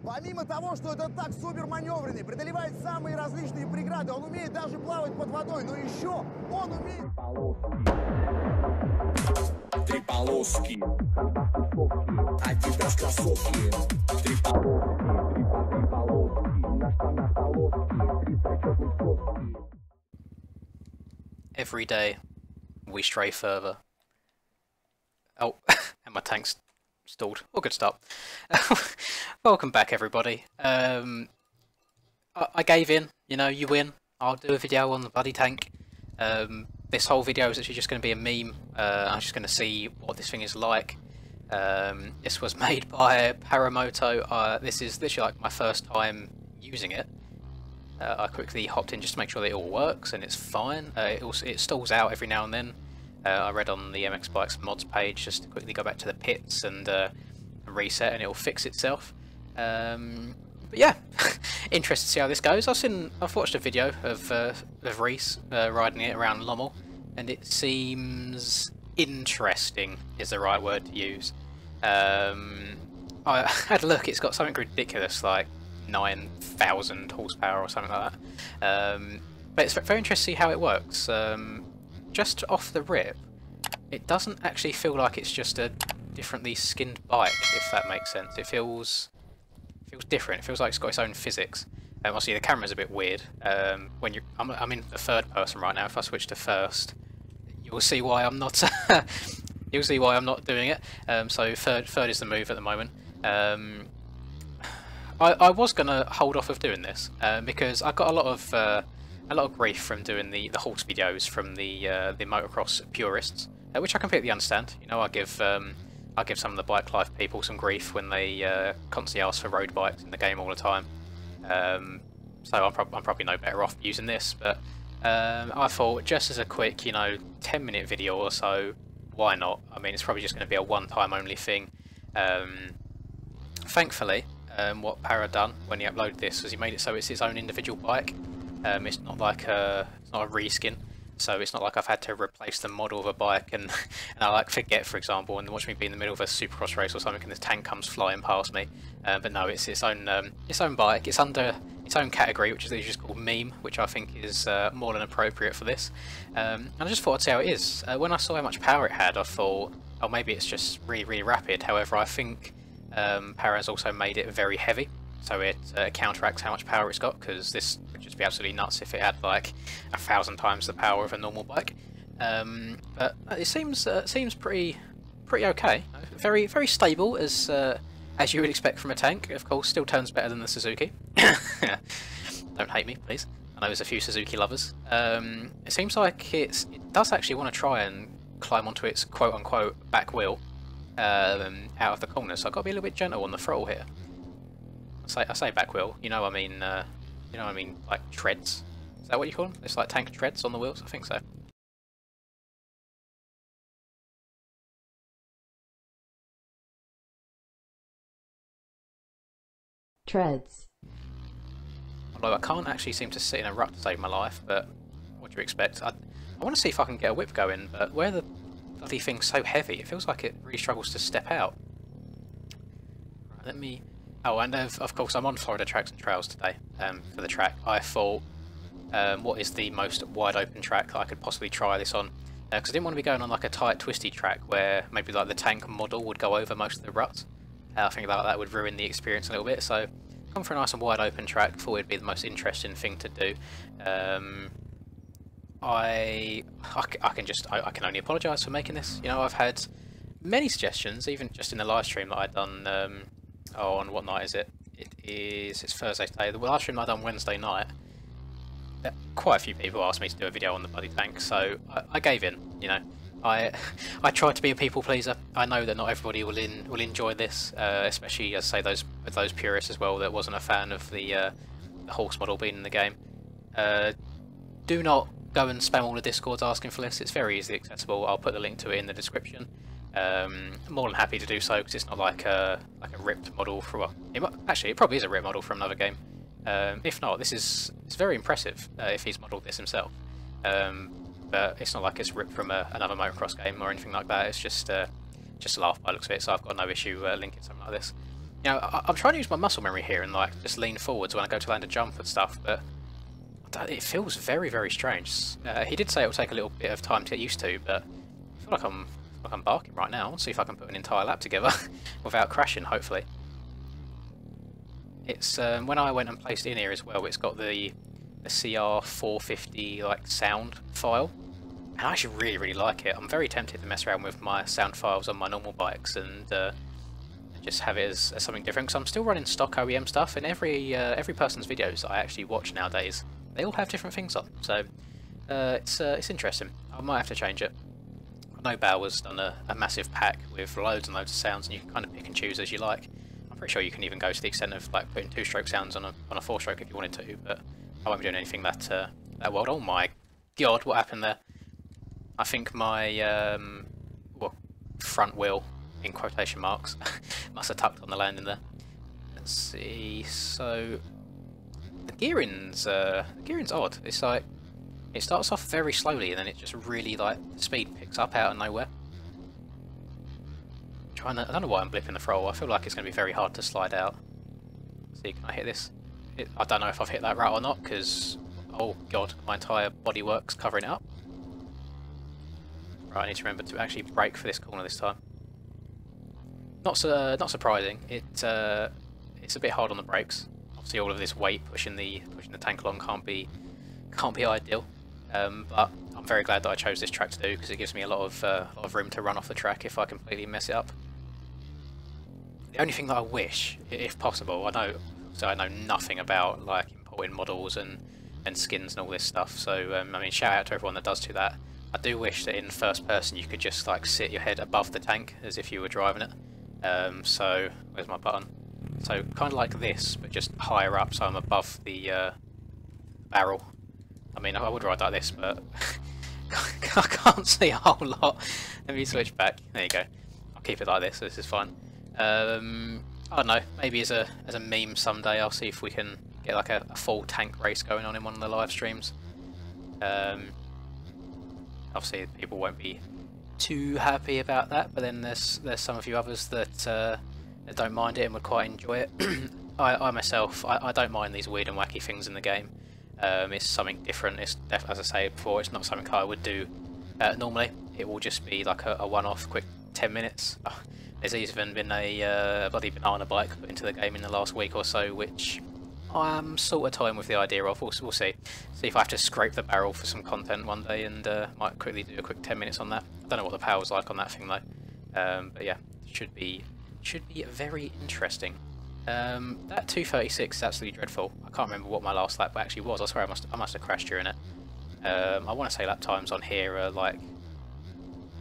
Помимо того, что этот так супер маневренный, преодолевает самые различные преграды, он умеет даже плавать под водой, но еще он умеет... Три полоски, Адидас кроссовки, три полоски, на штанах полоски, три зачетных соски. Every day we stray further. Oh, and my tank's stalled. Oh, good start. Welcome back, everybody. I gave in. You know, you win. I'll do a video on the bloody tank. This whole video is actually just going to be a meme. I'm just going to see what this thing is like. This was made by Paramoto. This is literally like my first time using it. I quickly hopped in just to make sure that it all works and it's fine. It stalls out every now and then. I read on the mxbikes mods page just to quickly go back to the pits and reset, and it'll fix itself. But yeah, interested to see how this goes. I've watched a video of Reese riding it around Lommel, and it seems interesting is the right word to use. I had a look. It's got something ridiculous like 9,000 horsepower or something like that. But it's very interesting to see how it works. Just off the rip, it doesn't actually feel like it's just a differently skinned bike, if that makes sense. It feels different. It feels like it's got its own physics. Obviously the camera's a bit weird. When I'm in the third person right now. If I switch to first, you'll see why I'm not. You'll see why I'm not doing it. So third is the move at the moment. I was gonna hold off of doing this because I got a lot of grief from doing the horse videos from the motocross purists, which I completely understand. You know, I give some of the bike life people some grief when they constantly ask for road bikes in the game all the time. So I'm probably no better off using this, but I thought just as a quick, 10-minute video or so, why not? I mean, it's probably just going to be a one-time only thing. Thankfully, what Para done when he uploaded this was he made it so it's his own individual bike. It's not like it's not a reskin, so it's not like I've had to replace the model of a bike and I like forget, for example, and watch me be in the middle of a supercross race or something and this tank comes flying past me. But no, it's its own bike. It's under its own category, which is just called meme, which I think is more than appropriate for this. And I just thought I'd see how it is. When I saw how much power it had, I thought, oh, maybe it's just really rapid. However, I think Para's also made it very heavy, so it counteracts how much power it's got, because this would just be absolutely nuts if it had like 1,000 times the power of a normal bike. But it seems pretty okay. Very stable as you would expect from a tank. Of course, still turns better than the Suzuki. Don't hate me, please. I know there's a few Suzuki lovers. It seems like it does actually want to try and climb onto its quote-unquote back wheel out of the corner, so I've got to be a little bit gentle on the throttle here. I say back wheel, I mean like treads. Is that what you call them? It's like tank treads on the wheels, I think so. Treads. Although I can't actually seem to sit in a rut to save my life, but what do you expect? I want to see if I can get a whip going, but where the bloody thing's so heavy, it feels like it really struggles to step out. Right, let me... Oh, and of course I'm on Florida Tracks and Trails today for the track. I thought, what is the most wide open track that I could possibly try this on? Because I didn't want to be going on like a tight twisty track where maybe like the tank model would go over most of the ruts. I think that would ruin the experience a little bit, so come for a nice and wide open track. Thought it'd be the most interesting thing to do. I can only apologise for making this. I've had many suggestions, even just in the live stream that I'd done. On what night is it? It's Thursday today. The live stream that I done Wednesday night. Quite a few people asked me to do a video on the bloody tank, so I gave in. I tried to be a people pleaser. I know that not everybody will enjoy this, especially as I say those purists as well that wasn't a fan of the horse model being in the game. Do not go and spam all the discords asking for this. It's very easily accessible. I'll put the link to it in the description. More than happy to do so, because it's not like a ripped model for actually it probably is a ripped model from another game. If not, it's very impressive if he's modelled this himself. But it's not like it's ripped from another motocross game or anything like that. It's just a laugh by the looks of it. So I've got no issue linking something like this. You know, I'm trying to use my muscle memory here and like just lean forwards when I go to land a jump and stuff, but it feels very, very strange. He did say it will take a little bit of time to get used to, but I feel like I'm barking right now. I'll see if I can put an entire lap together without crashing, hopefully. It's when I went and placed it in here as well, it's got the CR450 like sound file, and I actually really, really like it. I'm very tempted to mess around with my sound files on my normal bikes and just have it as something different, because I'm still running stock OEM stuff, and every person's videos I actually watch nowadays, they all have different things on, so it's interesting. I might have to change it. I know Bauer's done a massive pack with loads and loads of sounds, and you can kind of pick and choose as you like. I'm pretty sure you can even go to the extent of like putting 2-stroke sounds on a 4-stroke if you wanted to, but I won't be doing anything that wild. Oh my god, what happened there? I think my front wheel, in quotation marks, must have tucked on the landing there. Let's see. So the gearing's odd. It's like it starts off very slowly and then it just really like the speed picks up out of nowhere. I don't know why I'm blipping the throttle. I feel like it's going to be very hard to slide out. Let's see, can I hit this? I don't know if I've hit that right or not, because oh god, my entire bodywork's covering it up. Right, I need to remember to actually brake for this corner this time. Not surprising. It's a bit hard on the brakes. Obviously, all of this weight pushing the tank along can't be ideal. But I'm very glad that I chose this track to do, because it gives me a lot of room to run off the track if I completely mess it up. The only thing that I wish, if possible, I know nothing about like importing models and skins and all this stuff. So I mean, shout out to everyone that does do that. I do wish that in first person you could just like sit your head above the tank as if you were driving it. So where's my button? So kind of like this, but just higher up, so I'm above the barrel. I mean, I would ride like this, but I can't see a whole lot. Let me switch back. There you go. I'll keep it like this. This is fine. I don't know. Maybe as a meme someday, I'll see if we can get like a full tank race going on in one of the live streams. Obviously, people won't be too happy about that, but then there's some of you others that don't mind it and would quite enjoy it. I myself, I don't mind these weird and wacky things in the game. It's something different. It's as I say before, it's not something I would do normally. It will just be like a one-off, quick 10 minutes. Oh, there's even been a bloody banana bike put into the game in the last week or so, which I'm sort of toying with the idea of. We'll see if I have to scrape the barrel for some content one day, and might quickly do a quick 10 minutes on that. I don't know what the power's like on that thing though, but yeah, should be very interesting. That 236 is absolutely dreadful. I can't remember what my last lap actually was. I swear I must have crashed during it. I want to say lap times on here are like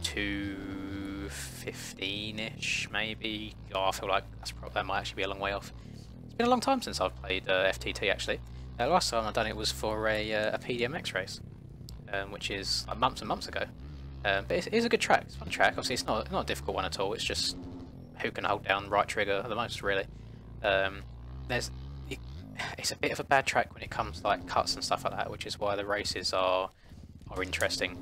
2:15ish maybe. Oh, I feel like that might actually be a long way off. It's been a long time since I've played FTT actually. Last time I've done it was for a PDMX race, which is like months and months ago. But it is a good track. It's a fun track. Obviously, it's not a difficult one at all. It's just who can hold down right trigger the most, really. It's a bit of a bad track when it comes to like cuts and stuff like that, which is why the races are interesting.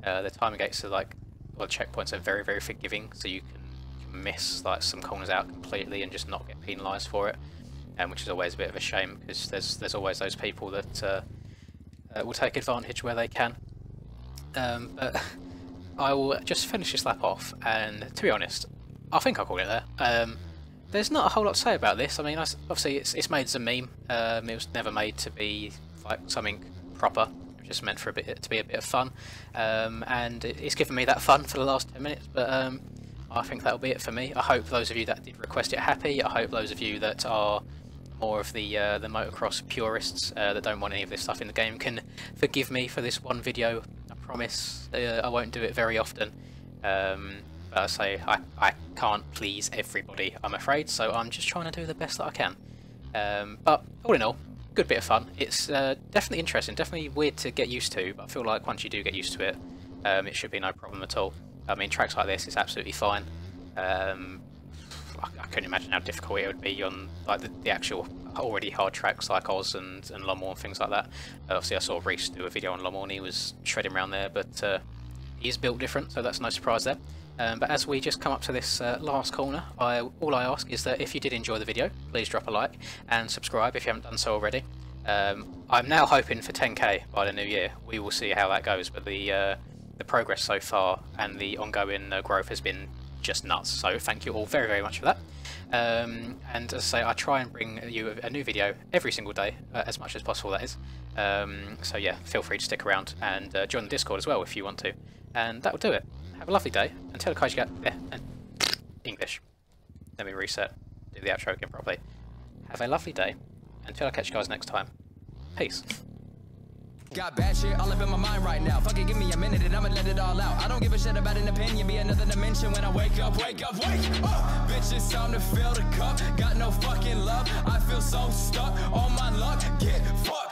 The timing gates are like, well, checkpoints are very, very forgiving, so you can miss like some corners out completely and just not get penalised for it, which is always a bit of a shame, because there's always those people that will take advantage where they can. But I will just finish this lap off, and to be honest, I think I'll call it there. There's not a whole lot to say about this. I mean, obviously it's made as a meme. It was never made to be like something proper. It was just meant for to be a bit of fun. And it's given me that fun for the last 10 minutes. But I think that'll be it for me. I hope those of you that did request it are happy. I hope those of you that are more of the motocross purists that don't want any of this stuff in the game can forgive me for this one video. I promise I won't do it very often. But I say I can't please everybody, I'm afraid, so I'm just trying to do the best that I can. But all in all, good bit of fun. It's definitely interesting, definitely weird to get used to, but I feel like once you do get used to it, it should be no problem at all. I mean, tracks like this is absolutely fine. I couldn't imagine how difficult it would be on like the actual already hard tracks like Oz and Lommore and things like that. Obviously I saw Reese do a video on Lommore and he was shredding around there, but he is built different, so that's no surprise there. But as we just come up to this last corner, all I ask is that if you did enjoy the video, please drop a like and subscribe if you haven't done so already. I'm now hoping for 10k by the new year. We will see how that goes, but the progress so far and the ongoing growth has been just nuts. So thank you all very, very much for that. And as I say, I try and bring you a new video every single day, as much as possible, that is. So yeah, feel free to stick around and join the Discord as well if you want to. And that will do it. Have a lovely day. Until I catch you English. Let me reset. Do the outro again properly. Have a lovely day. Until I catch you guys next time. Peace. Got bad shit all up in my mind right now. Fuck it, give me a minute and I'ma let it all out. I don't give a shit about an opinion, be another dimension when I wake up, wake up, wake up. Bitch, it's time to fill the cup. Got no fucking love, I feel so stuck on my luck. Get fucked.